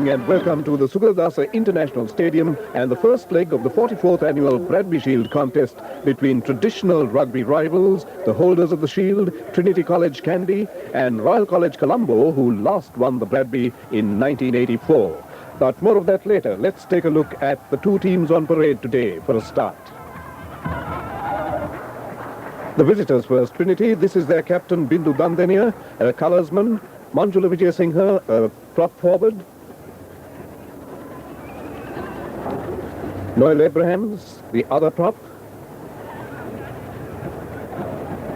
evening and welcome to the Sugadasa International Stadium and the first leg of the 44th annual Bradby Shield contest between traditional rugby rivals, the holders of the Shield, Trinity College Kandy, and Royal College Colombo, who last won the Bradby in 1984. But more of that later. Let's take a look at the two teams on parade today for a start. The visitors first, Trinity. This is their captain, Bindu Dandenia, a colorsman. Manjula Vijayasinghe, a prop forward. Noel Abrahams, the other prop.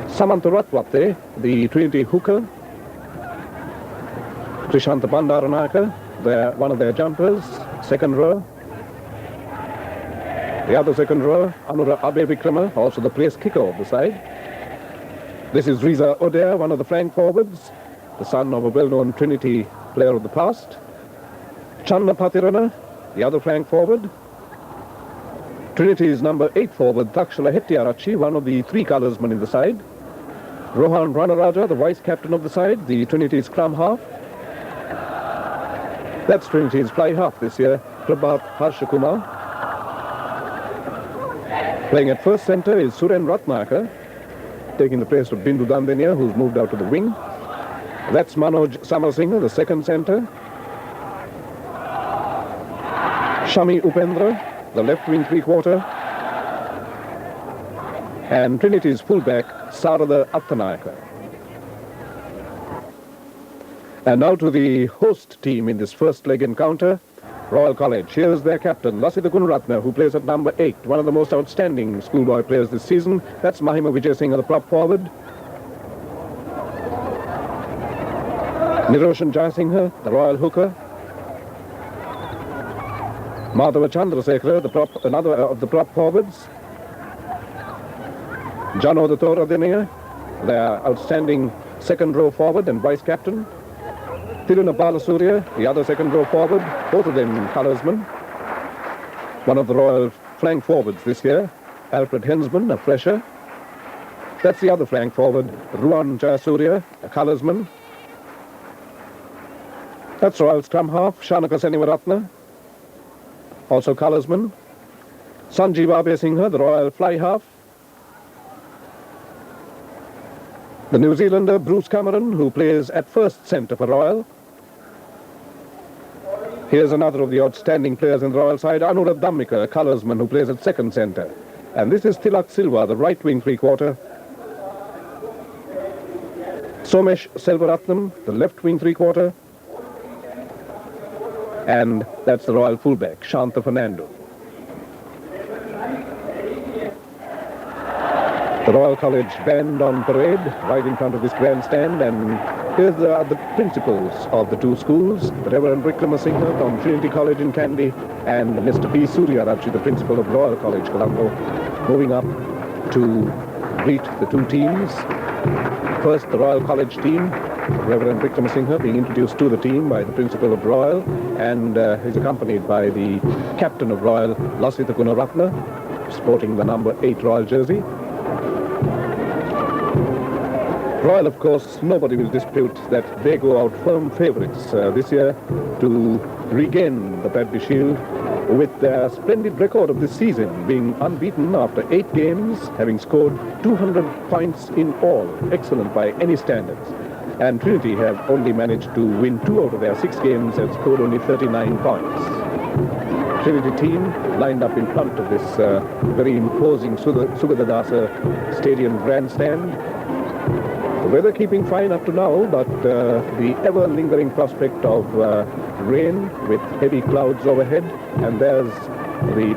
Samantha Ratwate, the Trinity hooker. Trishanta Bandaranaka, one of their jumpers, second row. The other second row, Anura Abe Vikrama, also the place kicker of the side. This is Riza Odair, one of the flank forwards, the son of a well-known Trinity player of the past. Channa Patirana, the other flank forward. Trinity's number 8 forward, Takshala Hettiarachi, one of the three colorsmen in the side. Rohan Ranaraja, the vice-captain of the side, the Trinity's scrum half. That's Trinity's fly half this year, Prabhat Harshakumar. Playing at first centre is Suren Ratnaka, taking the place of Bindu Dandenia, who's moved out to the wing. That's Manoj Samarsinghe, the second centre. Shami Upendra, the left wing three-quarter. And Trinity's fullback, Sarada Attanayaka. And now to the host team in this first leg encounter, Royal College. Here's their captain, Lasitha Gunaratne, who plays at number 8, one of the most outstanding schoolboy players this season. That's Mahima Vijayasinghe, the prop forward. Niroshan Jayasinghe, the Royal hooker. Madhava Chandrasekhara, another of the prop forwards. Jano Datora, their outstanding second row forward and vice captain. Tiruna Balasurya, the other second row forward, both of them colorsmen. One of the Royal flank forwards this year, Alfred Hensman, a fresher. That's the other flank forward, Ruan Jayasuriya, a colorsman. That's Royal scrum half, Shanaka Senivaratna, also colorsman. Sanjeev Abesinghe, the Royal fly half. The New Zealander, Bruce Cameron, who plays at first centre for Royal. Here's another of the outstanding players in the Royal side, Anurag Dhammika, a colorsman who plays at second centre. And this is Tilak Silva, the right wing three-quarter. Somesh Selvaratnam, the left wing three-quarter. And that's the Royal fullback, Shanta Fernando. The Royal College band on parade right in front of this grandstand, and here's the principals of the two schools, the Reverend Vikramasinghe from Trinity College in Kandy and Mr. P. Suryarachi, the principal of Royal College Colombo, moving up to greet the two teams. First, the Royal College team, Reverend Vikramasinghe being introduced to the team by the principal of Royal, and he's accompanied by the captain of Royal, Lasitha Gunaratne, sporting the number 8 Royal jersey. Royal, of course, nobody will dispute that they go out firm favourites this year to regain the Bradby Shield with their splendid record of this season, being unbeaten after 8 games, having scored 200 points in all. Excellent by any standards. And Trinity have only managed to win 2 out of their 6 games and scored only 39 points. Trinity team lined up in front of this very imposing Sugadasa Stadium grandstand. The weather keeping fine up to now, but the ever-lingering prospect of rain with heavy clouds overhead. And there's the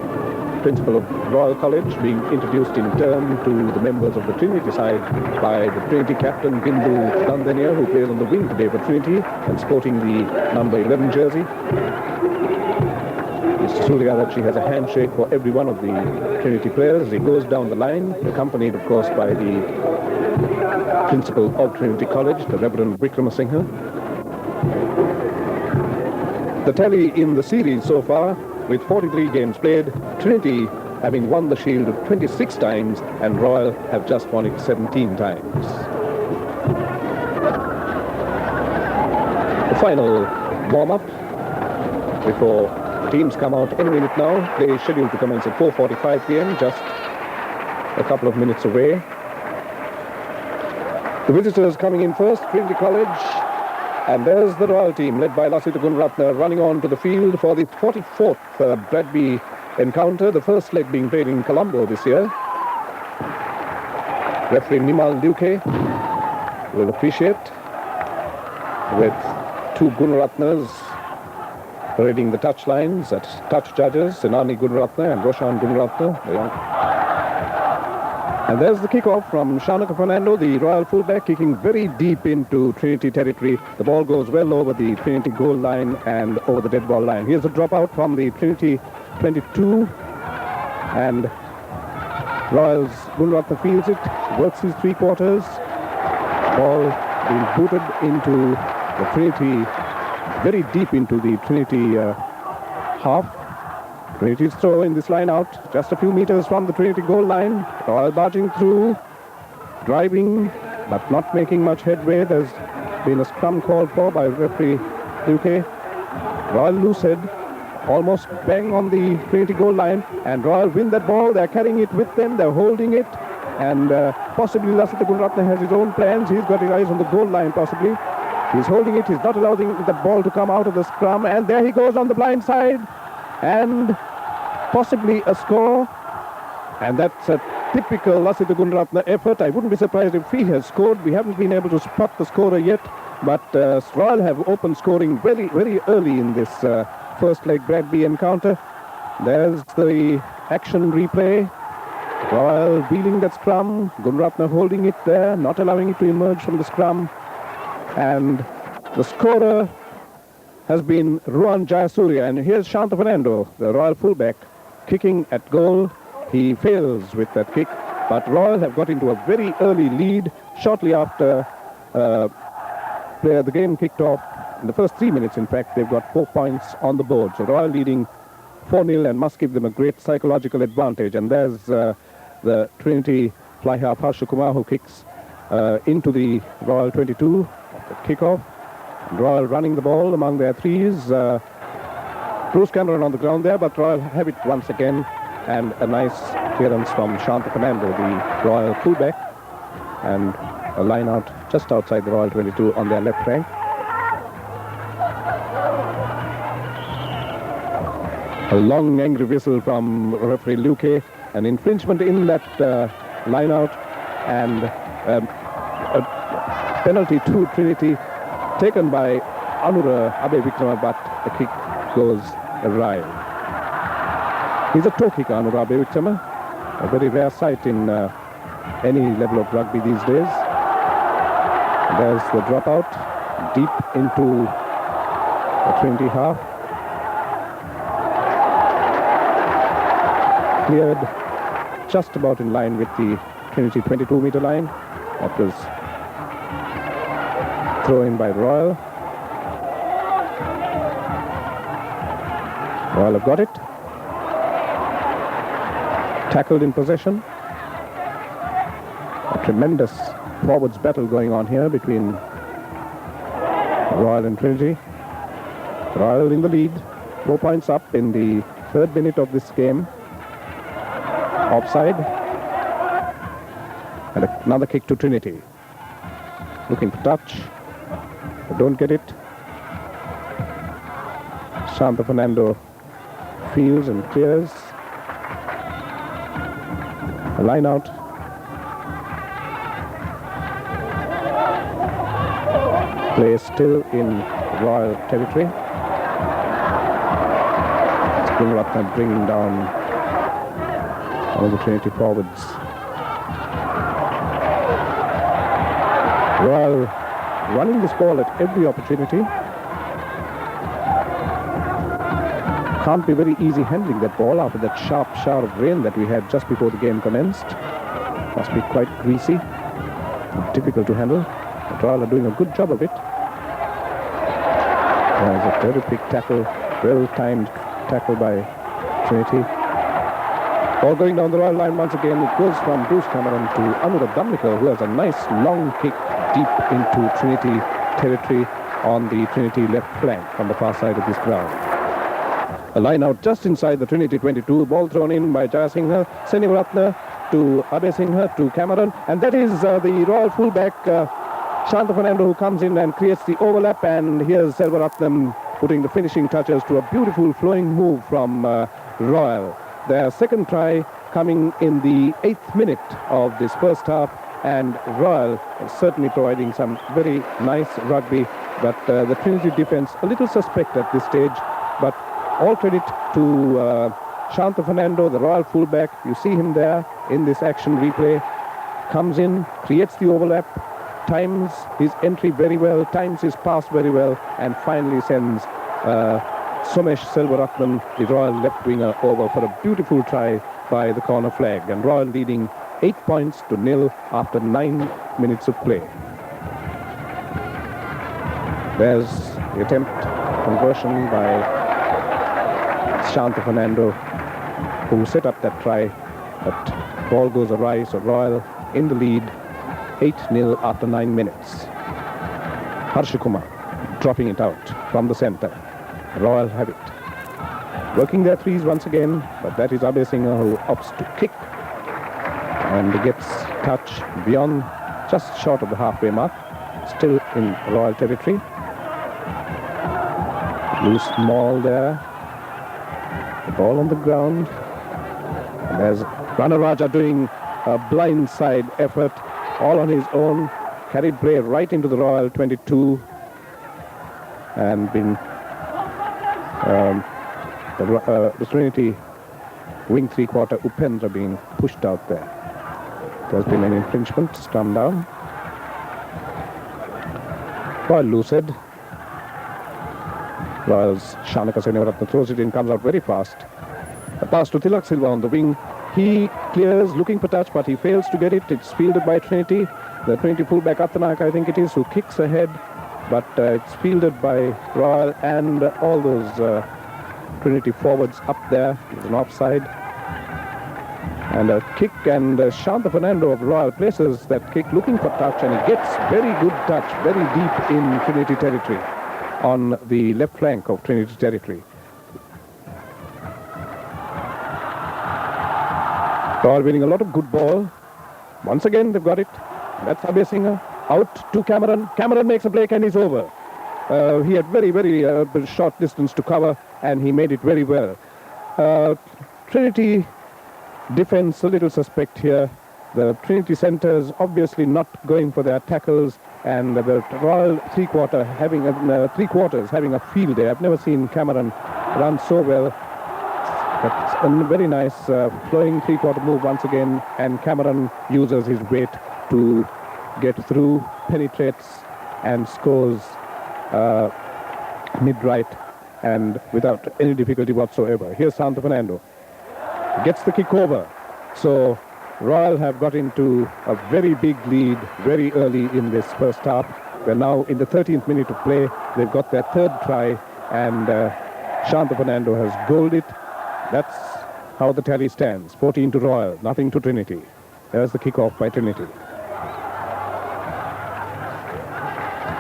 principal of Royal College being introduced in turn to the members of the Trinity side by the Trinity captain, Bindu Dandenia, who plays on the wing today for Trinity and sporting the number 11 jersey. Mr. Suryarachi has a handshake for every one of the Trinity players as he goes down the line, accompanied, of course, by the principal of Trinity College, the Reverend Vikramasinghe. The tally in the series so far, with 43 games played, Trinity having won the Shield 26 times and Royal have just won it 17 times. The final warm-up before the teams come out any minute now. Play is scheduled to commence at 4:45 p.m., just a couple of minutes away. The visitors coming in first, Trinity College. And there's the Royal team, led by Lasita Gunratne, running on to the field for the 44th Bradby encounter, the first leg being played in Colombo this year. Referee Nimal Duque will appreciate, with two Gunratnas parading the touch lines as touch judges, Senani Gunratne and Roshan Gunratne. And there's the kickoff from Shanaka Fernando, the Royal fullback, kicking very deep into Trinity territory. The ball goes well over the Trinity goal line and over the dead ball line. Here's a dropout from the Trinity 22, and Royals Gunratne fields it, works his three quarters. Ball being booted into the Trinity, very deep into the Trinity half. Trinity's throw in this line out, just a few meters from the Trinity goal line. Royal barging through, driving, but not making much headway. There's been a scrum called for by referee Duque. Royal loose-head, almost bang on the Trinity goal line, and Royal win that ball. They're carrying it with them, they're holding it, and possibly Lasita Gunratne has his own plans. He's got his eyes on the goal line, possibly. He's holding it, he's not allowing that ball to come out of the scrum, and there he goes on the blind side. And possibly a score, and that's a typical Lasita Gunratne effort. I wouldn't be surprised if he has scored. We haven't been able to spot the scorer yet, but Royal have opened scoring very, very early in this first leg Bradby encounter. There's the action replay. Royal wheeling that scrum, Gunratne holding it there, not allowing it to emerge from the scrum, and the scorer has been Ruan Jayasuriya. And here's Shanta Fernando, the Royal fullback, kicking at goal. He fails with that kick, but Royal have got into a very early lead shortly after the game kicked off. In the first 3 minutes, in fact, they've got 4 points on the board. So Royal leading 4-0 and must give them a great psychological advantage. And there's the Trinity fly half Harsha Kumar, who kicks into the Royal 22 at the kickoff. Royal running the ball among their threes. Bruce Cameron on the ground there, but Royal have it once again. And a nice clearance from Shanta Fernando, the Royal fullback. And a line out just outside the Royal 22 on their left flank. A long angry whistle from referee Luque. An infringement in that line out. And a penalty to Trinity, taken by Anura Abe Vikrama, but the kick goes awry. He's a toe kicker, Anura Abe Vikrama, a very rare sight in any level of rugby these days. There's the dropout, deep into the 20 half. Cleared just about in line with the Trinity 22-meter line. That was throw in by Royal. Royal have got it. Tackled in possession. A tremendous forwards battle going on here between Royal and Trinity. Royal in the lead, 4 points up in the third minute of this game. Offside. And another kick to Trinity. Looking for touch. Don't get it. Shanta Fernando fields and clears. A line out. Play is still in Royal territory. Gunratne bringing down one of the Trinity forwards. Royal running this ball at every opportunity. Can't be very easy handling that ball after that sharp shower of rain that we had just before the game commenced. Must be quite greasy, difficult to handle. But Royal are doing a good job of it. There's a terrific tackle, well-timed tackle by Trinity. Ball going down the Royal line once again. It goes from Bruce Cameron to Anurag Damlikar, who has a nice long kick deep into Trinity territory on the Trinity left flank on the far side of this ground. A line out just inside the Trinity 22. Ball thrown in by Jayasinghe. Senivaratne to Abesinghe to Cameron. And that is the Royal fullback, Shanta Fernando, who comes in and creates the overlap. And here's Selvaratnam putting the finishing touches to a beautiful flowing move from Royal. Their second try coming in the 8th minute of this first half. And Royal is certainly providing some very nice rugby. But the Trinity defense a little suspect at this stage. But all credit to Shanta Fernando, the Royal fullback. You see him there in this action replay. Comes in, creates the overlap, times his entry very well, times his pass very well, and finally sends Somesh Selvaratnam, the Royal left winger, over for a beautiful try by the corner flag. And Royal leading 8 points to 0 after 9 minutes of play. There's the attempt, conversion by Shanta Fernando, who set up that try, but ball goes awry, so Royal in the lead, 8-0 after 9 minutes. Harshakumar dropping it out from the centre. Royal have it. Working their threes once again, but that is Abesinghe who opts to kick and gets touch beyond, just short of the halfway mark, still in Royal territory. Loose ball there. The ball on the ground. And there's Ranaraja doing a blindside effort, all on his own. Carried play right into the Royal 22. And been the Trinity wing three-quarter Upendra being pushed out there. There's been an infringement, stormed down. Royal lucid. Royal's Shanaka Senivaratne throws it in, comes out very fast. A pass to Tilak Silva on the wing. He clears, looking for touch, but he fails to get it. It's fielded by Trinity. The Trinity fullback Athanak, I think it is, who kicks ahead. But it's fielded by Royal and all those Trinity forwards up there. There's an offside. And a kick, and Shanta Fernando of Royal places that kick looking for touch, and he gets very good touch, very deep in Trinity territory, on the left flank of Trinity territory. Royal winning a lot of good ball. Once again they've got it. That's Abesinghe. Out to Cameron. Cameron makes a break and he's over. He had very, very short distance to cover, and he made it very well. Trinity defense a little suspect here. The Trinity centres obviously not going for their tackles, and the Royal three-quarters having a field day. I've never seen Cameron run so well. That's a very nice flowing three-quarter move once again, and Cameron uses his weight to get through, penetrates, and scores mid-right, and without any difficulty whatsoever. Here's Shanta Fernando. Gets the kick over. So Royal have got into a very big lead very early in this first half. They're now in the 13th minute of play. They've got their third try, and Shanta Fernando has goaled it. That's how the tally stands. 14 to Royal, nothing to Trinity. There's the kick-off by Trinity.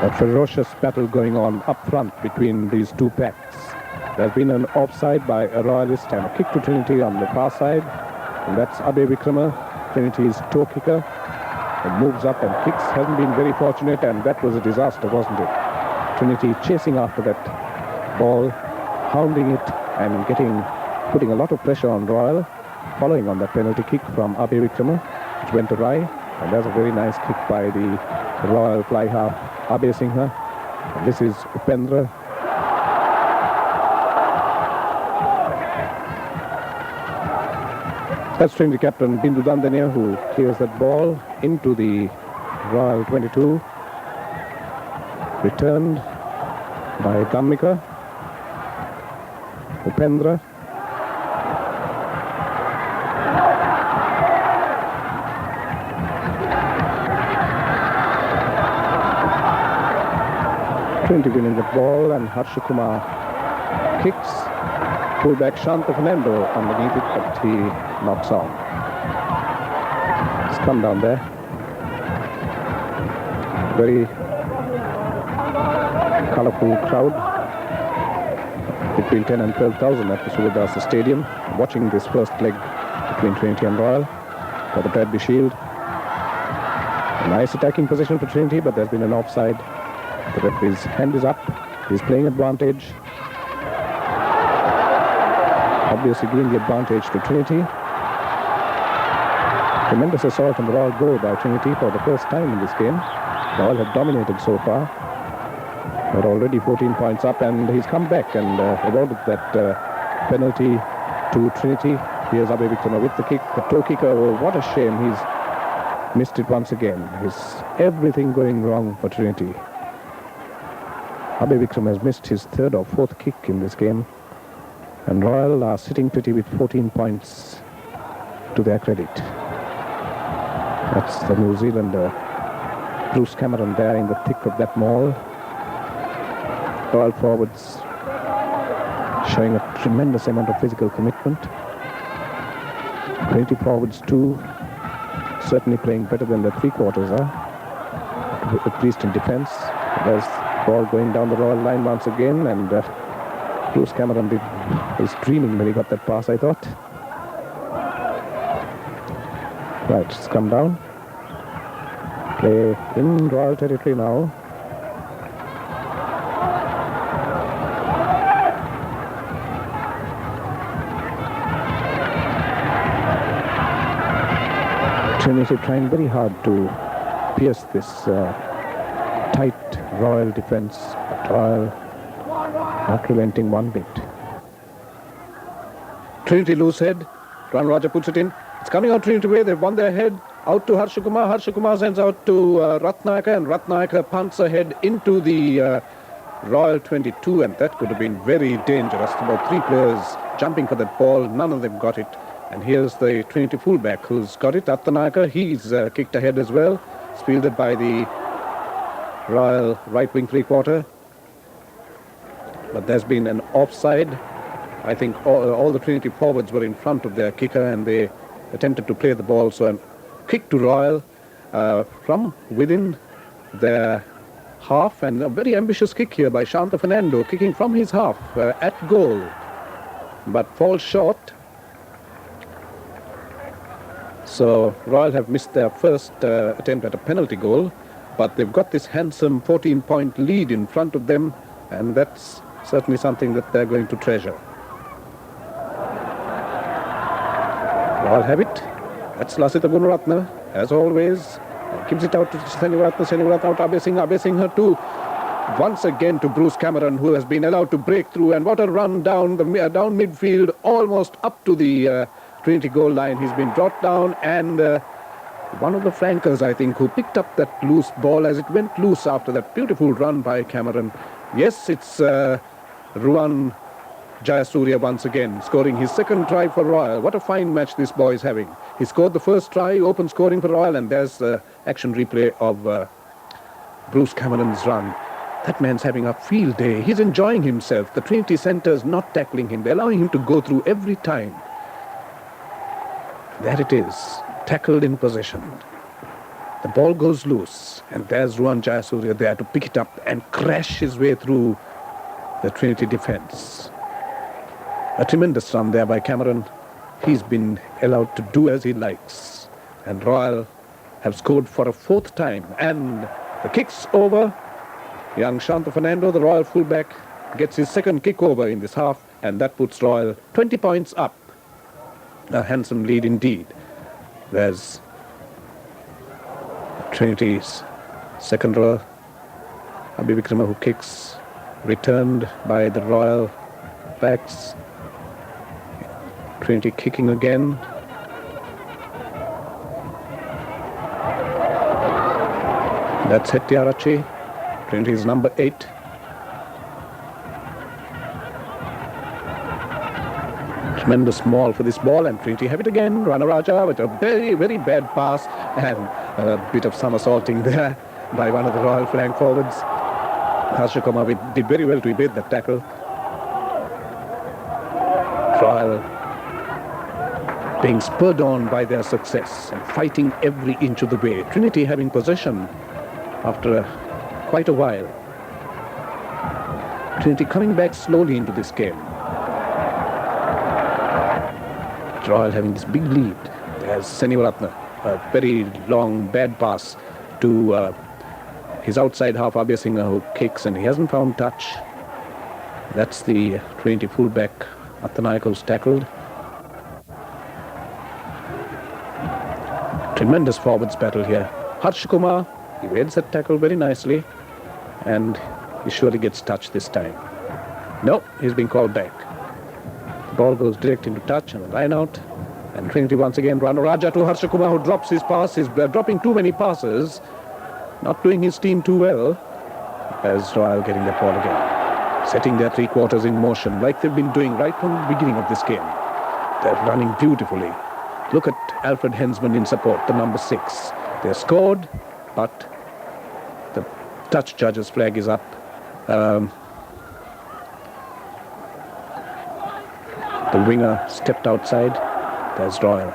A ferocious battle going on up front between these two packs. There's been an offside by a Royalist and a kick to Trinity on the far side. And that's Abe Vikrama, Trinity's toe kicker. He moves up and kicks. Hasn't been very fortunate, and that was a disaster, wasn't it? Trinity chasing after that ball, hounding it and putting a lot of pressure on Royal, following on that penalty kick from Abe Vikrama, which went awry. And there's a very nice kick by the Royal fly half, Abesinghe. And this is Upendra. That's Trinity captain Bindu Dandania, who clears that ball into the Royal 22. Returned by Dhammika. Upendra. Trinity winning the ball, and Harshakumar kicks. Fullback Shanta Fernando underneath it, but he knocks on. It's come down there. Very colourful crowd. between 10 and 12,000 at the Subadasa Stadium, watching this first leg between Trinity and Royal for the Bradby Shield. A nice attacking position for Trinity, but there's been an offside. The referee's hand is up. He's playing advantage. Obviously giving the advantage to Trinity. Tremendous assault on the Royal goal by Trinity for the first time in this game. Royal have dominated so far. They're already 14 points up, and he's come back and awarded that penalty to Trinity. Here's Abhay Vikrama with the kick, the toe kicker. Oh, what a shame. He's missed it once again. Is everything going wrong for Trinity? Abhay Vikrama has missed his third or fourth kick in this game, and Royal are sitting pretty with 14 points to their credit. That's the New Zealander Bruce Cameron there in the thick of that maul. Royal forwards showing a tremendous amount of physical commitment. Trinity forwards too, certainly playing better than the three-quarters are, at least in defence. There's ball going down the Royal line once again, and Bruce Cameron was dreaming when he got that pass, I thought. Right, it's come down. Play in Royal territory now. Trinity trying very hard to pierce this tight Royal defence, but Royal not relenting one bit. Trinity loose head. Ran Raja puts it in. It's coming out Trinity way. They've won their head. Out to Harshakumar. Harshakumar sends out to Ratnayaka, and Ratnayaka punts ahead into the Royal 22, and that could have been very dangerous. About three players jumping for that ball. None of them got it. And here's the Trinity fullback who's got it. Ratnayaka, he's kicked ahead as well. It's fielded by the Royal right wing three-quarter. But there's been an offside. I think all the Trinity forwards were in front of their kicker, and they attempted to play the ball. So a kick to Royal from within their half, and a very ambitious kick here by Shanta Fernando, kicking from his half at goal, but falls short. So Royal have missed their first attempt at a penalty goal, but they've got this handsome 14-point lead in front of them, and that's certainly something that they're going to treasure. Royal have it. That's Lasita Gunaratne, as always. Gives it out to Senivaratne out, Abhay Singh her too. Once again to Bruce Cameron, who has been allowed to break through, and what a run down down midfield, almost up to the Trinity goal line. He's been brought down, and one of the flankers, I think, who picked up that loose ball as it went loose after that beautiful run by Cameron. Yes, it's Ruan Jayasuriya once again, scoring his second try for Royal. What a fine match this boy is having. He scored the first try, open scoring for Royal, and there's the action replay of Bruce Cameron's run. That man's having a field day. He's enjoying himself. The Trinity centre's not tackling him. They're allowing him to go through every time. There it is, tackled in possession. The ball goes loose, and there's Ruan Jayasuriya there to pick it up and crash his way through the Trinity defence. A tremendous run there by Cameron. He's been allowed to do as he likes. And Royal have scored for a fourth time. And the kick's over. Young Shanta Fernando, the Royal fullback, gets his second kick over in this half, and that puts Royal 20 points up. A handsome lead indeed. There's Trinity's second row. Abhay Vikrama, who kicks, returned by the Royal backs. Trinity kicking again. That's Hettiarachi, Trinity's number 8. Tremendous maul for this ball, and Trinity have it again. Ranaraja with a very, very bad pass, and a bit of somersaulting there by one of the Royal flank forwards. Harshakumar did very well to evade that tackle. Royal being spurred on by their success and fighting every inch of the way. Trinity having possession after quite a while. Trinity coming back slowly into this game. Royal having this big lead. There's Senivaratna, a very long bad pass to his outside half Abhay Singh, who kicks, and he hasn't found touch. That's the Trinity fullback Attanayak who's tackled. Tremendous forwards battle here. Harsh Kumar, he evades that tackle very nicely, and he surely gets touch this time. No, he's been called back. The ball goes direct into touch and a line out. And Trinity once again, Rana Raja to Harsh Kumar, who drops his pass. He's dropping too many passes, not doing his team too well, as Royal getting the ball again, setting their three quarters in motion like they've been doing right from the beginning of this game. They're running beautifully. Look at Alfred Hensman in support, the number 6. They're scored, but the touch judge's flag is up. The winger stepped outside. There's Royal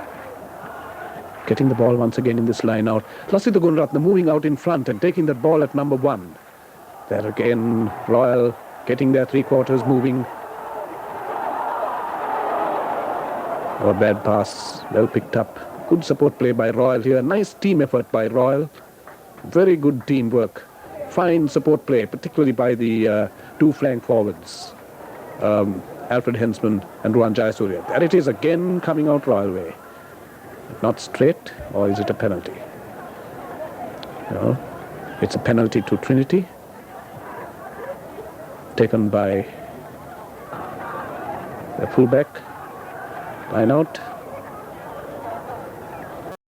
getting the ball once again in this line out. Lasita Gunratna moving out in front and taking that ball at number 1. There again, Royal getting their three quarters moving. A bad pass, well picked up. Good support play by Royal here. Nice team effort by Royal. Very good teamwork. Fine support play, particularly by the two flank forwards, Alfred Hensman and Ruan Jayasuriya. There it is again, coming out Royal way. Not straight, or is it a penalty? No, it's a penalty to Trinity, taken by the fullback. Line out.